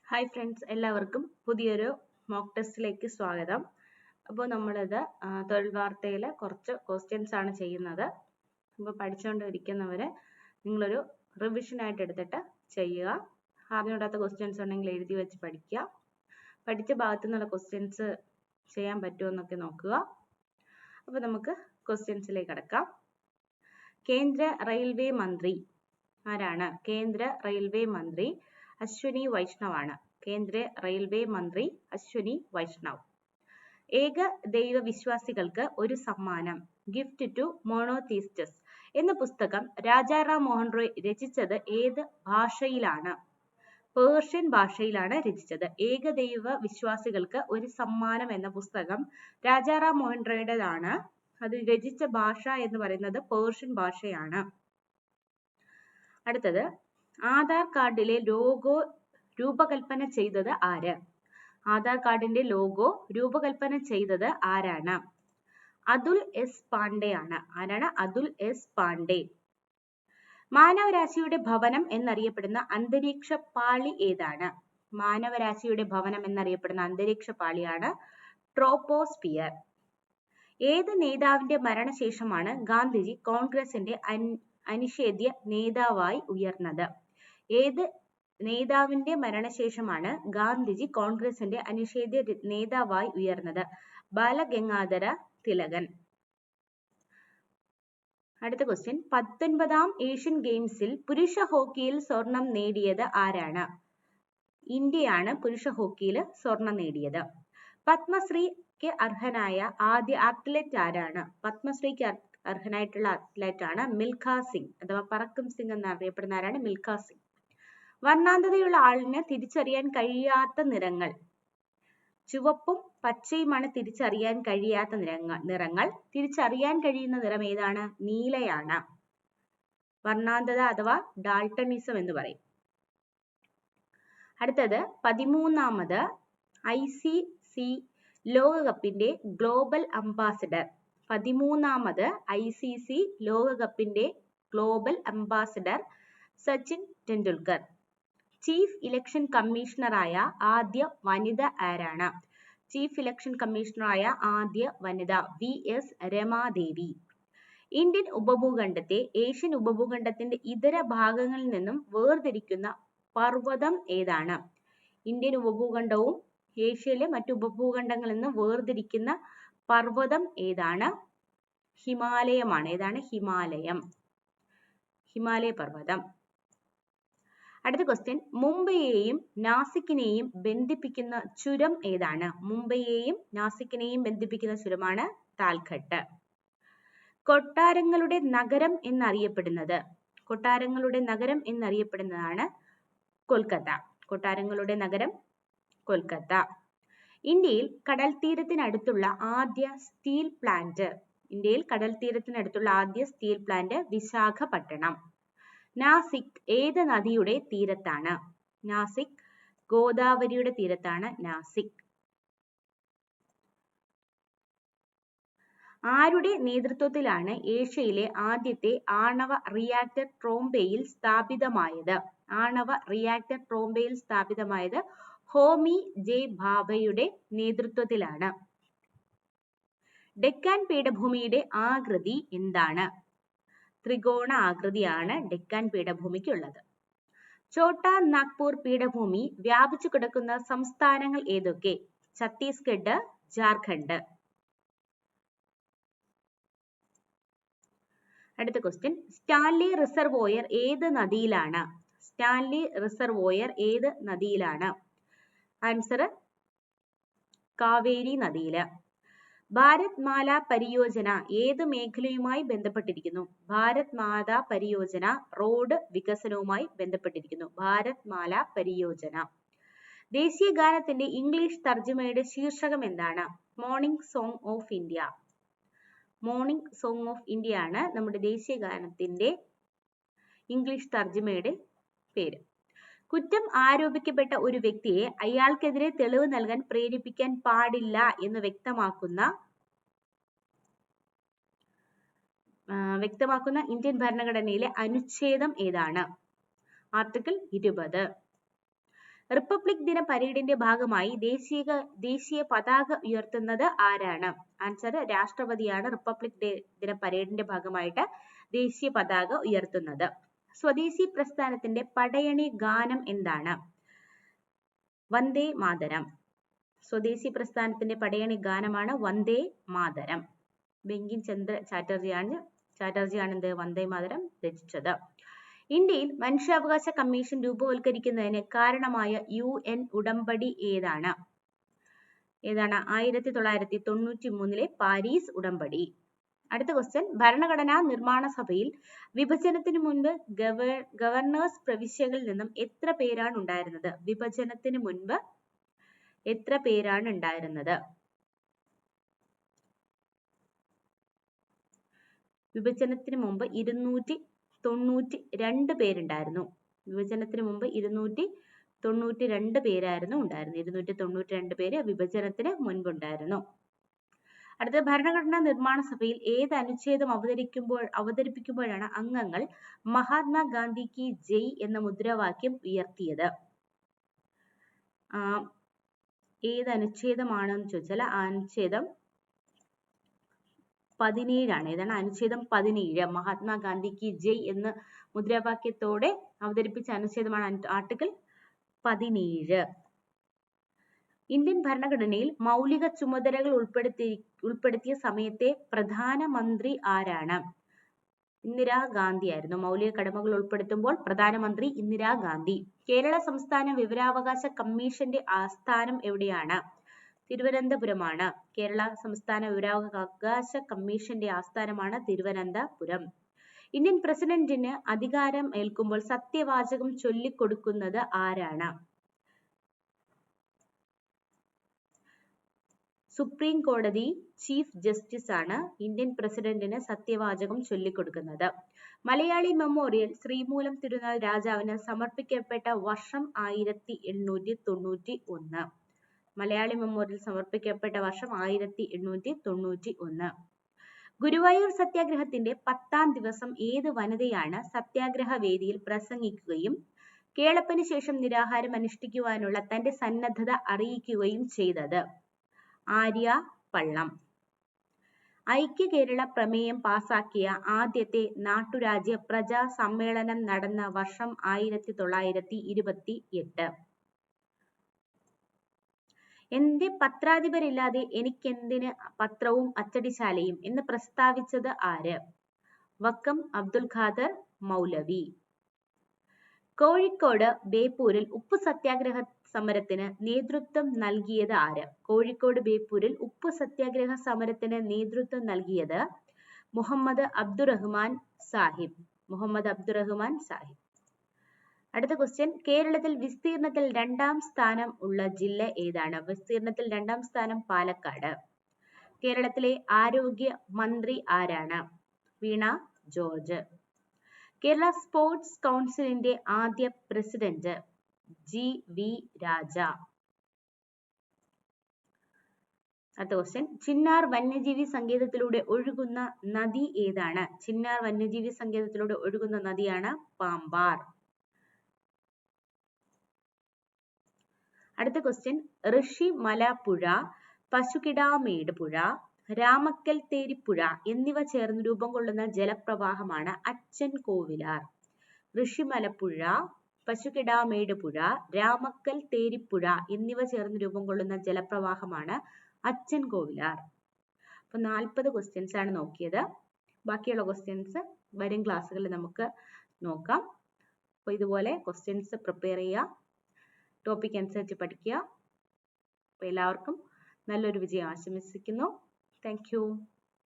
Hi friends, എല്ലാവർക്കും പുതിയൊരു mock ടെസ്റ്റിലേക്ക് സ്വാഗതം. അപ്പോൾ നമ്മളിത് തൊഴിൽ വാർത്തയിലെ കുറച്ച് ക്വസ്റ്റ്യൻസ് ആണ് ചെയ്യുന്നത്. അപ്പോൾ പഠിച്ചുകൊണ്ടിരിക്കുന്നവർ നിങ്ങളൊരു റിവിഷനായിട്ട് എടുത്തിട്ട് ചെയ്യുക. അറിഞ്ഞൂടാത്ത ക്വസ്റ്റ്യൻസ് ഉണ്ടെങ്കിൽ എഴുതി വെച്ച് പഠിക്കുക. പഠിച്ച ഭാഗത്തു നിന്നുള്ള ക്വസ്റ്റ്യൻസ് ചെയ്യാൻ പറ്റുമോ എന്നൊക്കെ നോക്കുക. അപ്പോൾ നമുക്ക് ക്വസ്റ്റ്യൻസിലേക്ക് കടക്കാം. കേന്ദ്ര റെയിൽവേ മന്ത്രി ആരാണ്? കേന്ദ്ര റെയിൽവേ മന്ത്രി അശ്വനി വൈഷ്ണവ് ആണ്. കേന്ദ്ര റെയിൽവേ മന്ത്രി അശ്വനി വൈഷ്ണവ്. ഏക ദൈവ വിശ്വാസികൾക്ക് ഒരു സമ്മാനം, ഗിഫ്റ്റ് ടു മോണോതീസ്റ്റസ് എന്ന പുസ്തകം രാജാറാം മോഹൻ റോയ് രചിച്ചത് ഏത് ഭാഷയിലാണ്? പേർഷ്യൻ ഭാഷയിലാണ് രചിച്ചത്. ഏകദൈവ വിശ്വാസികൾക്ക് ഒരു സമ്മാനം എന്ന പുസ്തകം രാജാറാം മോഹൻ റോയുടേതാണ്. അത് രചിച്ച ഭാഷ എന്ന് പറയുന്നത് പേർഷ്യൻ ഭാഷയാണ്. അടുത്തത്, ആധാർ കാർഡിലെ ലോഗോ രൂപകൽപ്പന ചെയ്തത് ആര്? ആധാർ കാർഡിന്റെ ലോഗോ രൂപകൽപ്പന ചെയ്തത് ആരാണ്? അതുൽ എസ് പാണ്ഡെ ആണ്. ആരാണ്? അതുൽ എസ് പാണ്ഡെ. മാനവരാശിയുടെ ഭവനം എന്നറിയപ്പെടുന്ന അന്തരീക്ഷ പാളി ഏതാണ്? മാനവരാശിയുടെ ഭവനം എന്നറിയപ്പെടുന്ന അന്തരീക്ഷ പാളിയാണ് ട്രോപ്പോസ്ഫിയർ. ഏത് നേതാവിന്റെ മരണശേഷമാണ് ഗാന്ധിജി കോൺഗ്രസിന്റെ അനിഷേധ്യ നേതാവായി ഉയർന്നത്? ഏത് നേതാവിന്റെ മരണശേഷമാണ് ഗാന്ധിജി കോൺഗ്രസിന്റെ അനിഷേധ്യ നേതാവായി ഉയർന്നത്? ബാലഗംഗാധര തിലകൻ. അടുത്ത ക്വസ്റ്റ്യൻ, 19ാം ഏഷ്യൻ ഗെയിംസിൽ പുരുഷ ഹോക്കിയിൽ സ്വർണം നേടിയത് ആരാണ്? ഇന്ത്യയാണ് പുരുഷ ഹോക്കിയിൽ സ്വർണം നേടിയത്. പത്മശ്രീക്ക് അർഹനായ ആദ്യ അത്ലറ്റ് ആരാണ്? പത്മശ്രീക്ക് അർഹനായിട്ടുള്ള അത്ലറ്റ് ആണ് മിൽഖ സിംഗ് അഥവാ പറക്കും സിംഗ് എന്നറിയപ്പെടുന്ന ആരാണ്? മിൽഖ സിംഗ്. വർണ്ണാന്തതയുള്ള ആളിന് തിരിച്ചറിയാൻ കഴിയാത്ത നിറങ്ങൾ. ചുവപ്പും പച്ചയുമാണ് തിരിച്ചറിയാൻ കഴിയാത്ത നിറങ്ങൾ. തിരിച്ചറിയാൻ കഴിയുന്ന നിറം ഏതാണ്? നീലയാണ്. വർണ്ണാന്തത അഥവാ ഡാൾട്ടണിസം എന്ന് പറയും. അടുത്തത്, 13ാമത് ICC ലോകകപ്പിന്റെ ഗ്ലോബൽ അംബാസിഡർ. 13ാമത് ICC ലോകകപ്പിന്റെ global ambassador Sachin Tendulkar. Chief election കമ്മീഷണറായ ആദ്യ വനിത ആരാണ്? ചീഫ് ഇലക്ഷൻ കമ്മീഷണറായ ആദ്യ വനിത VS രമാദേവി. ഇന്ത്യൻ ഉപഭൂഖണ്ഡത്തെ ഏഷ്യൻ ഉപഭൂഖണ്ഡത്തിന്റെ ഇതര ഭാഗങ്ങളിൽ നിന്നും വേർതിരിക്കുന്ന പർവ്വതം ഏതാണ്? ഇന്ത്യൻ ഉപഭൂഖണ്ഡവും ഏഷ്യയിലെ മറ്റു ഉപഭൂഖണ്ഡങ്ങളിൽ നിന്നും വേർതിരിക്കുന്ന പർവ്വതം ഏതാണ്? ഹിമാലയമാണ്. ഏതാണ്? ഹിമാലയം. ഹിമാലയ പർവ്വതം. അടുത്ത ക്വസ്റ്റ്യൻ, മുംബൈയെയും നാസിക്കിനെയും ബന്ധിപ്പിക്കുന്ന ചുരം ഏതാണ്? മുംബൈയെയും നാസിക്കിനെയും ബന്ധിപ്പിക്കുന്ന ചുരമാണ് താൽഘട്ട്. കൊട്ടാരങ്ങളുടെ നഗരം എന്നറിയപ്പെടുന്നത്. കൊട്ടാരങ്ങളുടെ നഗരം എന്നറിയപ്പെടുന്നതാണ് കൊൽക്കത്ത. കൊട്ടാരങ്ങളുടെ നഗരം കൊൽക്കത്ത. ഇന്ത്യയിൽ കടൽ തീരത്തിനടുത്തുള്ള ആദ്യ സ്റ്റീൽ പ്ലാന്റ്. ഇന്ത്യയിൽ കടൽ തീരത്തിനടുത്തുള്ള ആദ്യ സ്റ്റീൽ പ്ലാന്റ് വിശാഖപട്ടണം. നാസിക് ഏത് നദിയുടെ തീരത്താണ്? നാസിക് ഗോദാവരിയുടെ തീരത്താണ് നാസിക്. ആരുടെ നേതൃത്വത്തിലാണ് ഏഷ്യയിലെ ആദ്യത്തെ ആണവ റിയാക്ടർ ട്രോംബെയിൽ സ്ഥാപിതമായത്? ആണവ റിയാക്ടർ ട്രോംബെയിൽ സ്ഥാപിതമായത് ഹോമി ജെ ഭാഭയുടെ നേതൃത്വത്തിലാണ്. ഡെക്കാൻ പീഠഭൂമിയുടെ ആകൃതി എന്താണ്? ത്രികോണ ആകൃതിയാണ് ഡെക്കാൻ പീഠഭൂമിക്കുള്ളത്. ഛോട്ടാ നാഗ്പൂർ പീഠഭൂമി വ്യാപിച്ചു കിടക്കുന്ന സംസ്ഥാനങ്ങൾ ഏതൊക്കെ? ഛത്തീസ്ഗഡ്, ജാർഖണ്ഡ്. അടുത്ത ക്വസ്റ്റ്യൻ, സ്റ്റാൻലി റിസർവോയർ ഏത് നദിയിലാണ്? സ്റ്റാൻലി റിസർവോയർ ഏത് നദിയിലാണ്? ആൻസർ കാവേരി നദിയില്. ഭാരത് മാല പരിയോജന ഏത് മേഖലയുമായി ബന്ധപ്പെട്ടിരിക്കുന്നു? ഭാരത് മാല പരിയോജന റോഡ് വികസനവുമായി ബന്ധപ്പെട്ടിരിക്കുന്നു. ഭാരത് മാല പരിയോജന. ദേശീയ ഗാനത്തിന്റെ ഇംഗ്ലീഷ് തർജ്ജമയുടെ ശീർഷകം എന്താണ്? Morning song of India. Morning song of India ആണ് നമ്മുടെ ദേശീയ ഗാനത്തിന്റെ ഇംഗ്ലീഷ് തർജ്ജമയുടെ പേര്. കുറ്റം ആരോപിക്കപ്പെട്ട ഒരു വ്യക്തിയെ അയാൾക്കെതിരെ തെളിവ് നൽകാൻ പ്രേരിപ്പിക്കാൻ പാടില്ല എന്ന് വ്യക്തമാക്കുന്ന ഇന്ത്യൻ ഭരണഘടനയിലെ അനുച്ഛേദം ഏതാണ്? ആർട്ടിക്കിൾ 20. റിപ്പബ്ലിക് ദിന പരേഡിന്റെ ഭാഗമായി ദേശീയ പതാക ഉയർത്തുന്നത് ആരാണ്? ആൻസർ രാഷ്ട്രപതിയാണ് റിപ്പബ്ലിക് ദിന പരേഡിന്റെ ഭാഗമായിട്ട് ദേശീയ പതാക ഉയർത്തുന്നത്. സ്വദേശി പ്രസ്ഥാനത്തിന്റെ പടയണി ഗാനം എന്താണ്? വന്ദേ മാതരം. സ്വദേശി പ്രസ്ഥാനത്തിന്റെ പടയണി ഗാനമാണ് വന്ദേ മാതരം. ബങ്കിം ചന്ദ്ര ചാറ്റർജിയാണ് എന്ത് വന്ദേ മാതരം രചിച്ചത്. ഇന്ത്യയിൽ മനുഷ്യാവകാശ കമ്മീഷൻ രൂപവത്കരിക്കുന്നതിന് കാരണമായ UN ഉടമ്പടി ഏതാണ്? 1993 പാരീസ് ഉടമ്പടി. അടുത്ത ക്വസ്റ്റ്യൻ, ഭരണഘടനാ നിർമ്മാണ സഭയിൽ വിഭജനത്തിന് മുൻപ് ഗവർണേഴ്സ് പ്രവിശ്യകളിൽ നിന്നും എത്ര പേരാണ് ഉണ്ടായിരുന്നത്? വിഭജനത്തിന് മുൻപ് എത്ര പേരാണ് ഉണ്ടായിരുന്നത്? വിഭജനത്തിന് മുമ്പ് 292 പേരുണ്ടായിരുന്നു. വിഭജനത്തിന് മുമ്പ് 292 പേരായിരുന്നു ഉണ്ടായിരുന്നത്. 292 പേര് വിഭജനത്തിന് മുൻപുണ്ടായിരുന്നു. അടുത്ത, ഭരണഘടനാ നിർമ്മാണ സഭയിൽ ഏത് അനുച്ഛേദം അവതരിപ്പിക്കുമ്പോഴാണ് അംഗങ്ങൾ മഹാത്മാഗാന്ധി കി ജയ് എന്ന മുദ്രാവാക്യം ഉയർത്തിയത്? ഏത് അനുച്ഛേദമാണെന്ന് ചോദിച്ചാൽ അനുച്ഛേദം 17 ആണ്. ഏതാണ്? അനുച്ഛേദം 17. മഹാത്മാഗാന്ധി കി ജയ് എന്ന മുദ്രാവാക്യത്തോടെ അവതരിപ്പിച്ച അനുച്ഛേദമാണ് ആർട്ടിക്കിൾ 17. ഇന്ത്യൻ ഭരണഘടനയിൽ മൗലിക ചുമതലകൾ ഉൾപ്പെടുത്തിയ സമയത്തെ പ്രധാനമന്ത്രി ആരാണ്? ഇന്ദിരാഗാന്ധി ആയിരുന്നു. മൗലിക കടമകൾ ഉൾപ്പെടുത്തുമ്പോൾ പ്രധാനമന്ത്രി ഇന്ദിരാഗാന്ധി. കേരള സംസ്ഥാന വിവരാവകാശ കമ്മീഷന്റെ ആസ്ഥാനം എവിടെയാണ്? തിരുവനന്തപുരമാണ്. കേരള സംസ്ഥാന വിവരാവകാശ കമ്മീഷന്റെ ആസ്ഥാനമാണ് തിരുവനന്തപുരം. ഇന്ത്യൻ പ്രസിഡന്റിന് അധികാരം ഏൽക്കുമ്പോൾ സത്യവാചകം ചൊല്ലിക്കൊടുക്കുന്നത് ആരാണ്? സുപ്രീം കോടതി ചീഫ് ജസ്റ്റിസ് ആണ് ഇന്ത്യൻ പ്രസിഡന്റിന് സത്യവാചകം ചൊല്ലിക്കൊടുക്കുന്നത്. മലയാളി മെമ്മോറിയൽ ശ്രീമൂലം തിരുനാൾ രാജാവിന് സമർപ്പിക്കപ്പെട്ട വർഷം 1891. മലയാളി മെമ്മോറിയൽ സമർപ്പിക്കപ്പെട്ട വർഷം 1891. ഗുരുവായൂർ സത്യാഗ്രഹത്തിന്റെ 10ാം ദിവസം ഏത് വനിതയാണ് സത്യാഗ്രഹ വേദിയിൽ പ്രസംഗിക്കുകയും കേളപ്പന് ശേഷം നിരാഹാരം അനുഷ്ഠിക്കുവാനുള്ള തന്റെ സന്നദ്ധത അറിയിക്കുകയും ചെയ്തത്? ആര്യ പള്ളം. ഐക്യ കേരള പ്രമേയം പാസാക്കിയ ആദ്യത്തെ നാട്ടുരാജ്യ പ്രജാ സമ്മേളനം നടന്ന വർഷം 1928. എന്റെ പത്രാധിപരില്ലാതെ എനിക്കെന്തിന് പത്രവും അച്ചടിശാലയും എന്ന് പ്രസ്താവിച്ചത് ആര്? വക്കം അബ്ദുൽ ഖാദർ മൗലവി. കോഴിക്കോട് ബേപ്പൂരിൽ ഉപ്പു സത്യാഗ്രഹ സമരത്തിന് നേതൃത്വം നൽകിയത് ആര്? കോഴിക്കോട് ബേപ്പൂരിൽ ഉപ്പു സത്യാഗ്രഹ സമരത്തിന് നേതൃത്വം നൽകിയത് മുഹമ്മദ് അബ്ദുറഹ്മാൻ സാഹിബ്. മുഹമ്മദ് അബ്ദുറഹ്മാൻ സാഹിബ്. അടുത്ത ക്വസ്റ്റ്യൻ, കേരളത്തിൽ വിസ്തീർണത്തിൽ 2ാം സ്ഥാനം ഉള്ള ജില്ല ഏതാണ്? വിസ്തീർണത്തിൽ 2ാം സ്ഥാനം പാലക്കാട്. കേരളത്തിലെ ആരോഗ്യ മന്ത്രി ആരാണ്? വീണ ജോർജ്. കേരള സ്പോർട്സ് കൗൺസിലിന്റെ ആദ്യ പ്രസിഡന്റ് GV രാജ. അടുത്ത ക്വസ്റ്റ്യൻ, ചിന്നാർ വന്യജീവി സങ്കേതത്തിലൂടെ ഒഴുകുന്ന നദി ഏതാണ്? ചിന്നാർ വന്യജീവി സങ്കേതത്തിലൂടെ ഒഴുകുന്ന നദിയാണ് പാമ്പാർ. അടുത്ത ക്വസ്റ്റ്യൻ, ഋഷിമല പുഴ, പശുകിടാമേട് പുഴ, രാമക്കൽ തേരിപ്പുഴ എന്നിവ ചേർന്ന് രൂപം കൊള്ളുന്ന ജലപ്രവാഹമാണ് അച്ചൻ കോവിലാർ. ഋഷിമലപ്പുഴ, പശുകിടാമേട് പുഴ, രാമക്കൽ തേരിപ്പുഴ എന്നിവ ചേർന്ന് രൂപം കൊള്ളുന്ന ജലപ്രവാഹമാണ് അച്ചൻ കോവിലാർ. അപ്പൊ 40 ക്വസ്റ്റ്യൻസ് ആണ് നോക്കിയത്. ബാക്കിയുള്ള ക്വസ്റ്റ്യൻസ് വരും ക്ലാസ്സുകളിൽ നമുക്ക് നോക്കാം. അപ്പൊ ഇതുപോലെ ക്വസ്റ്റ്യൻസ് പ്രിപ്പയർ ചെയ്യുക, ടോപ്പിക് അനുസരിച്ച് പഠിക്കുക. അപ്പൊ എല്ലാവർക്കും നല്ലൊരു വിജയം ആശംസിക്കുന്നു. Thank you.